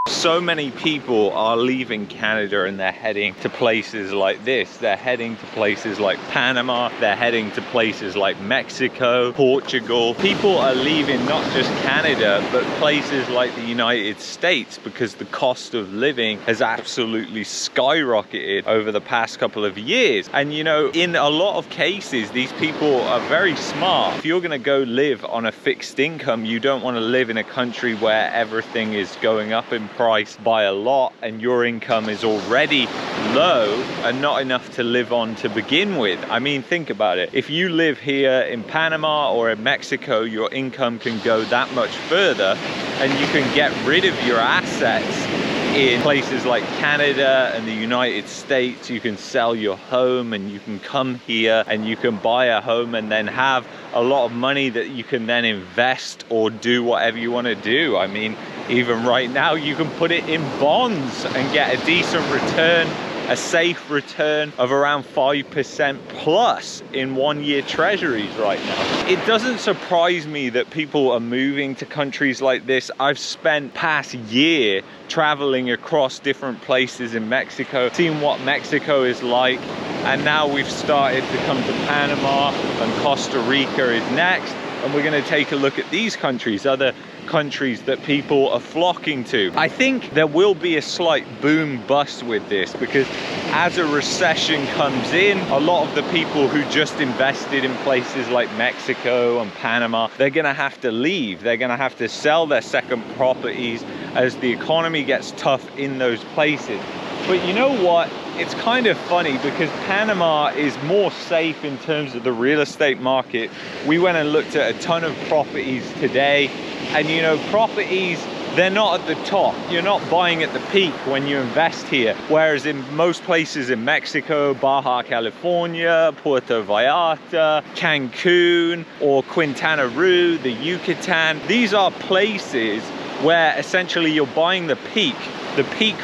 So many people are leaving Canada and they're heading to places like this. They're heading to places like Panama. They're heading to places like Mexico, Portugal. People are leaving not just Canada, but places like the United States because the cost of living has absolutely skyrocketed over the past couple of years. And you know, in a lot of cases, these people are very smart. If you're gonna go live on a fixed income, you don't wanna live in a country where everything is going up in price by a lot and your income is already low and not enough to live on to begin with. I mean, think about it. If you live here in Panama or in Mexico, your income can go that much further and you can get rid of your assets. In places like Canada and the United States, you can sell your home and you can come here and you can buy a home and then have a lot of money that you can then invest or do whatever you want to do. I mean, even right now you can put it in bonds and get a decent return, a safe return of around 5% plus in 1 year treasuries right now. It doesn't surprise me that people are moving to countries like this. I've spent past year traveling across different places in Mexico, seeing what Mexico is like, and now we've started to come to Panama, and Costa Rica is next, and we're going to take a look at these countries, other countries that people are flocking to. I think there will be a slight boom bust with this because as a recession comes in, a lot of the people who just invested in places like Mexico and Panama, they're gonna have to leave. They're gonna have to sell their second properties as the economy gets tough in those places. But you know what? It's kind of funny because Panama is more safe in terms of the real estate market. We went and looked at a ton of properties today, and you know, properties, they're not at the top. You're not buying at the peak when you invest here. Whereas in most places in Mexico, Baja California, Puerto Vallarta, Cancun, or Quintana Roo, the Yucatan, these are places where essentially you're buying the peak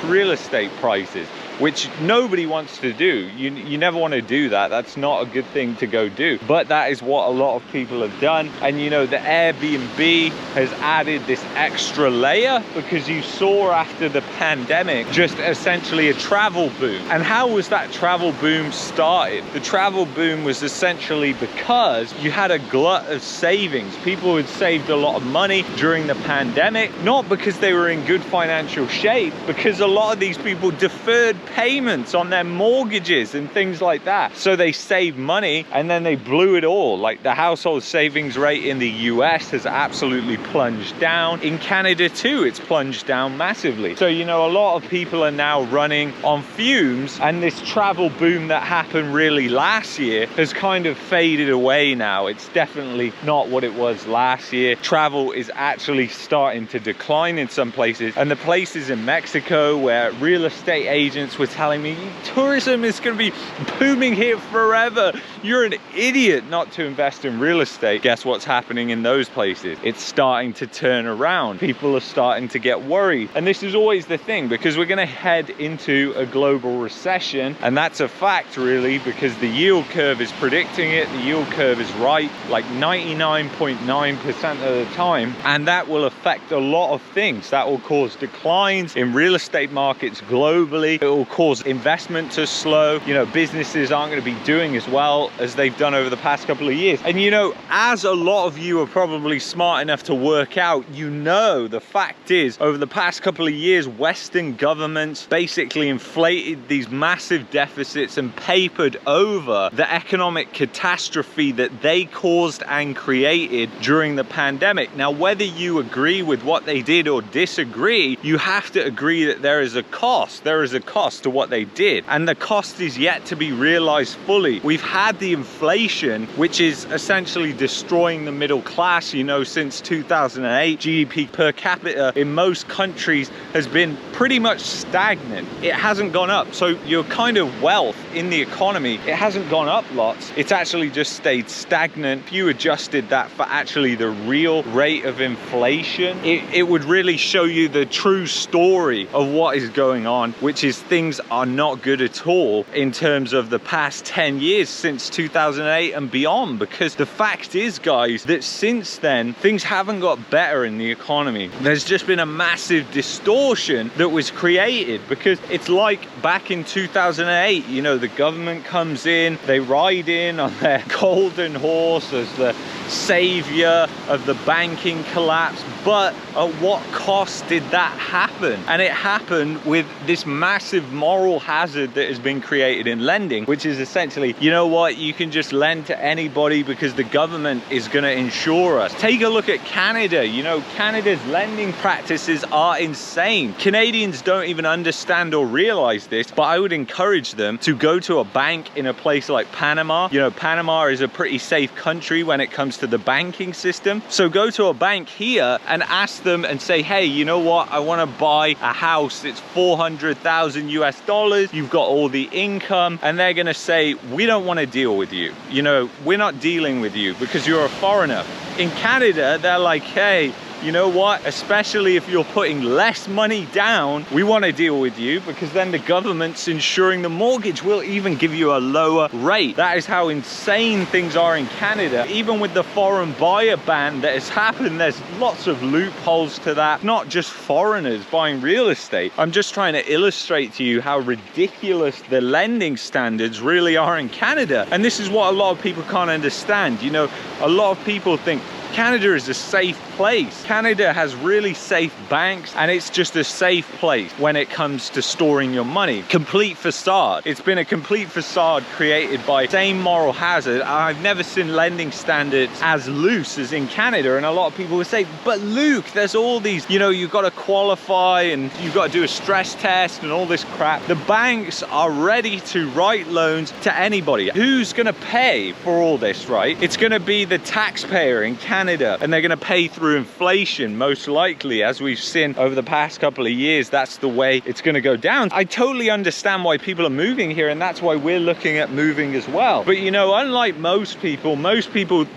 real estate prices, which nobody wants to do. You never want to do that. That's not a good thing to go do. But that is what a lot of people have done. And you know, the Airbnb has added this extra layer because you saw after the pandemic just essentially a travel boom. And how was that travel boom started? The travel boom was essentially because you had a glut of savings. People had saved a lot of money during the pandemic, not because they were in good financial shape, because a lot of these people deferred payments on their mortgages and things like that. So they saved money and then they blew it all. Like the household savings rate in the US has absolutely plunged down. In Canada too, it's plunged down massively. So, you know, a lot of people are now running on fumes, and this travel boom that happened really last year has kind of faded away now. It's definitely not what it was last year. Travel is actually starting to decline in some places, and the places in Mexico where real estate agents were telling me tourism is going to be booming here forever, you're an idiot not to invest in real estate. Guess what's happening in those places? It's starting to turn around. People are starting to get worried. And this is always the thing, because we're going to head into a global recession, and that's a fact really, because the yield curve is predicting it. The yield curve is right like 99.9% of the time, and that will affect a lot of things. That will cause declines in real estate markets globally. It will cause investment to slow. You know, businesses aren't going to be doing as well as they've done over the past couple of years. And you know, as a lot of you are probably smart enough to work out, you know, the fact is over the past couple of years, Western governments basically inflated these massive deficits and papered over the economic catastrophe that they caused and created during the pandemic. Now, whether you agree with what they did or disagree, you have to agree that there is a cost. There is a cost to what they did, and the cost is yet to be realized fully. We've had the inflation, which is essentially destroying the middle class. You know, since 2008, GDP per capita in most countries has been pretty much stagnant. It hasn't gone up. So your kind of wealth in the economy, it hasn't gone up lots. It's actually just stayed stagnant. If you adjusted that for actually the real rate of inflation, it would really show you the true story of what is going on, which is things things are not good at all in terms of the past 10 years since 2008 and beyond, because the fact is, guys, that since then things haven't got better in the economy. There's just been a massive distortion that was created, because it's like back in 2008, you know, the government comes in, they ride in on their golden horse as the savior of the banking collapse, but at what cost did that happen? And it happened with this massive moral hazard that has been created in lending, which is essentially, you know what, you can just lend to anybody because the government is going to insure us. Take a look at Canada. You know, Canada's lending practices are insane. Canadians don't even understand or realize this, but I would encourage them to go to a bank in a place like Panama. You know, Panama is a pretty safe country when it comes to the banking system. So go to a bank here and ask them and say, hey, you know what, I want to buy a house, it's 400,000 US dollars, you've got all the income, and they're going to say, we don't want to deal with you. You know, we're not dealing with you because you're a foreigner. In Canada, they're like, hey, you know what, especially if you're putting less money down, we want to deal with you because then the government's insuring the mortgage. We'll even give you a lower rate. That is how insane things are in Canada. Even with the foreign buyer ban that has happened, there's lots of loopholes to that. Not just foreigners buying real estate. I'm just trying to illustrate to you how ridiculous the lending standards really are in Canada. And this is what a lot of people can't understand. You know, a lot of people think Canada is a safe place. Canada has really safe banks, and it's just a safe place when it comes to storing your money. Complete facade. It's been a complete facade created by same moral hazard. I've never seen lending standards as loose as in Canada, and a lot of people would say, but Luke, there's all these, you know, you've got to qualify and you've got to do a stress test and all this crap. The banks are ready to write loans to anybody. Who's going to pay for all this, right? It's going to be the taxpayer in Canada, and they're going to pay through inflation, most likely. As we've seen over the past couple of years, that's the way it's going to go down. I totally understand why people are moving here, and that's why we're looking at moving as well. But you know, unlike most people,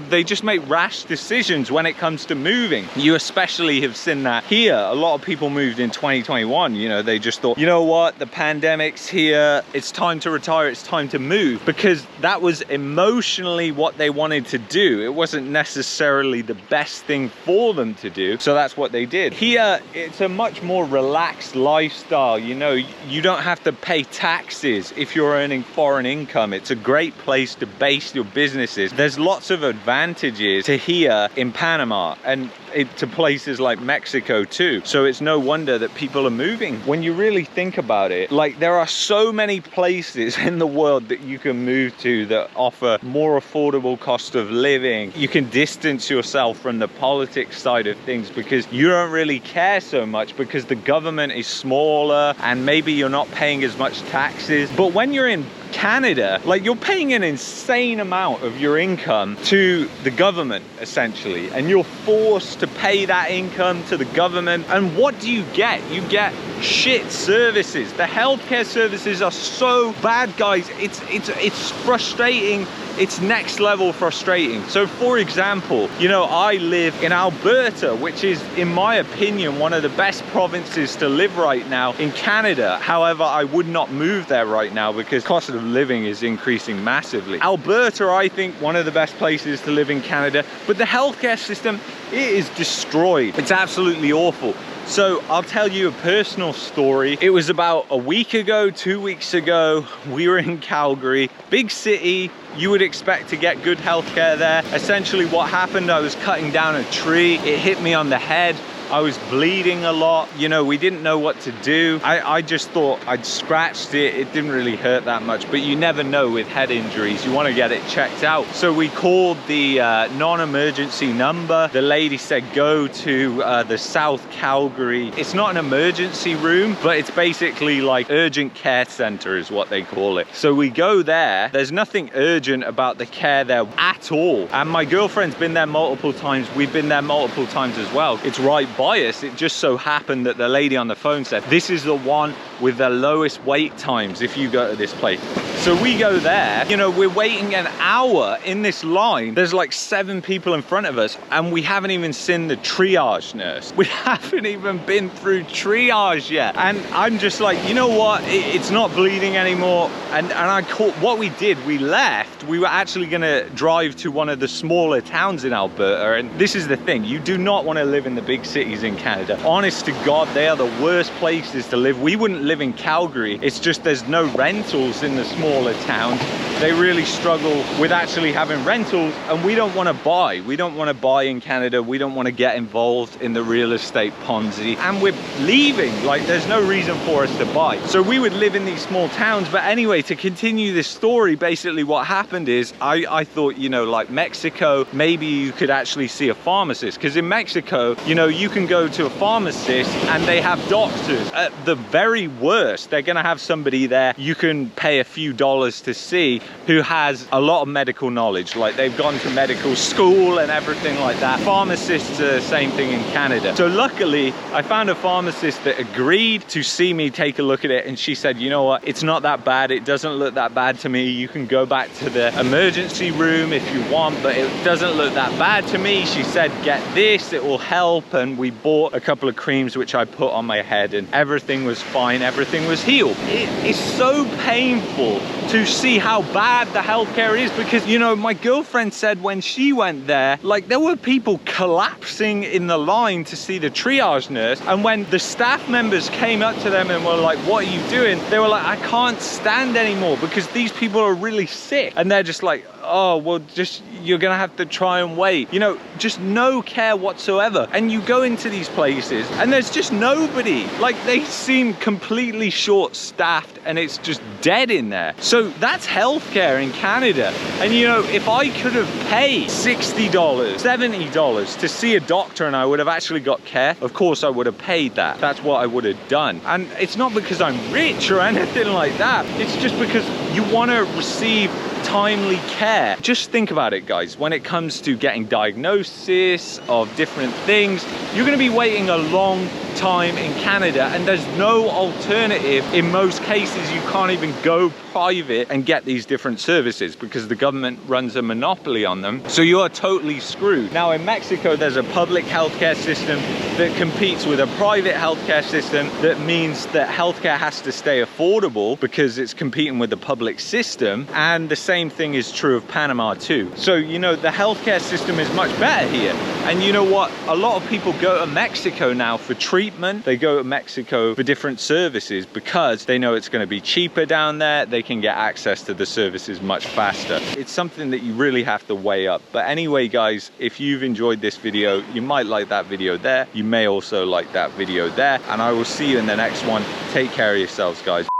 they just make rash decisions when it comes to moving. You especially have seen that here. A lot of people moved in 2021. You know, they just thought, you know what, the pandemic's here, it's time to retire, it's time to move, because that was emotionally what they wanted to do. It wasn't necessarily the best thing for them to do, so that's what they did. Here, it's a much more relaxed lifestyle. You know, you don't have to pay taxes if you're earning foreign income. It's a great place to base your businesses. There's lots of advantages to here in Panama, and to places like Mexico too. So it's no wonder that people are moving. When you really think about it, like, there are so many places in the world that you can move to that offer more affordable cost of living. You can distance yourself from the politics side of things because you don't really care so much, because the government is smaller and maybe you're not paying as much taxes. But when you're in Canada, like, you're paying an insane amount of your income to the government essentially, and you're forced to pay that income to the government. And what do you get? You get shit services. The healthcare services are so bad, guys. It's frustrating. It's next level frustrating. So for example, you know, I live in Alberta, which is, in my opinion, one of the best provinces to live right now in Canada. However, I would not move there right now because cost of living is increasing massively. Alberta, I think, one of the best places to live in Canada, but the healthcare system, it is destroyed. It's absolutely awful. So I'll tell you a personal story. It was about a week ago, 2 weeks ago. We were in Calgary, big city. You would expect to get good healthcare there. Essentially what happened, I was cutting down a tree. It hit me on the head. I was bleeding a lot. You know, we didn't know what to do. I just thought I'd scratched it. It didn't really hurt that much, but you never know with head injuries. You want to get it checked out. So we called the non-emergency number. The lady said, go to the South Calgary. It's not an emergency room, but it's basically like urgent care center is what they call it. So we go there. There's nothing urgent about the care there at all. And my girlfriend's been there multiple times. We've been there multiple times as well. It's right by us. It just so happened that the lady on the phone said, this is the one with the lowest wait times if you go to this place. So we go there, you know, we're waiting an hour in this line. There's like 7 people in front of us and we haven't even seen the triage nurse. We haven't even been through triage yet. And I'm just like, you know what? It's not bleeding anymore. And I caught, what we did, we left. We were actually gonna drive to one of the smaller towns in Alberta. And this is the thing, you do not want to live in the big cities in Canada. Honest to God, they are the worst places to live. We wouldn't live in Calgary. It's just there's no rentals in the smaller towns. They really struggle with actually having rentals, and we don't want to buy. We don't want to buy in Canada. We don't want to get involved in the real estate Ponzi, and we're leaving. Like, there's no reason for us to buy. So we would live in these small towns. But anyway, to continue this story, basically what happened is I thought, you know, like Mexico, maybe you could actually see a pharmacist, because in Mexico, you know, you can go to a pharmacist and they have doctors. At the very worst, they're going to have somebody there you can pay a few dollars to see, who has a lot of medical knowledge. Like, they've gone to medical school and everything like that. Pharmacists are the same thing in Canada. So luckily, I found a pharmacist that agreed to see me take a look at it, and she said, you know what, it's not that bad. It doesn't look that bad to me. You can go back to the emergency room if you want, but it doesn't look that bad to me. She said, get this, it will help. And we bought a couple of creams which I put on my head, and everything was fine, everything was healed. It is so painful to see how bad the healthcare is, because, you know, my girlfriend said when she went there, like, there were people collapsing in the line to see the triage nurse, and when the staff members came up to them and were like, what are you doing? They were like, I can't stand anymore, because these people are really sick. And they're just like, oh, well, just, you're gonna have to try and wait. You know, just no care whatsoever. And you go into these places and there's just nobody. Like, they seem completely short-staffed and it's just dead in there. So that's healthcare in Canada. And you know, if I could have paid $60, $70 to see a doctor and I would have actually got care, of course I would have paid that. That's what I would have done. And it's not because I'm rich or anything like that. It's just because you want to receive timely care. Just think about it, guys. When it comes to getting diagnosis of different things, you're going to be waiting a long time in Canada, and there's no alternative. In most cases, you can't even go private and get these different services because the government runs a monopoly on them. So you're totally screwed. Now in Mexico, there's a public healthcare system that competes with a private healthcare system. That means that healthcare has to stay affordable because it's competing with the public system. And the same thing is true of Panama too. So, you know, the healthcare system is much better here. And you know what? A lot of people go to Mexico now for treatment. They go to Mexico for different services because they know it's going to be cheaper down there. They can get access to the services much faster. It's something that you really have to weigh up. But anyway, guys, if you've enjoyed this video, you might like that video there. You may also like that video there. And I will see you in the next one. Take care of yourselves, guys.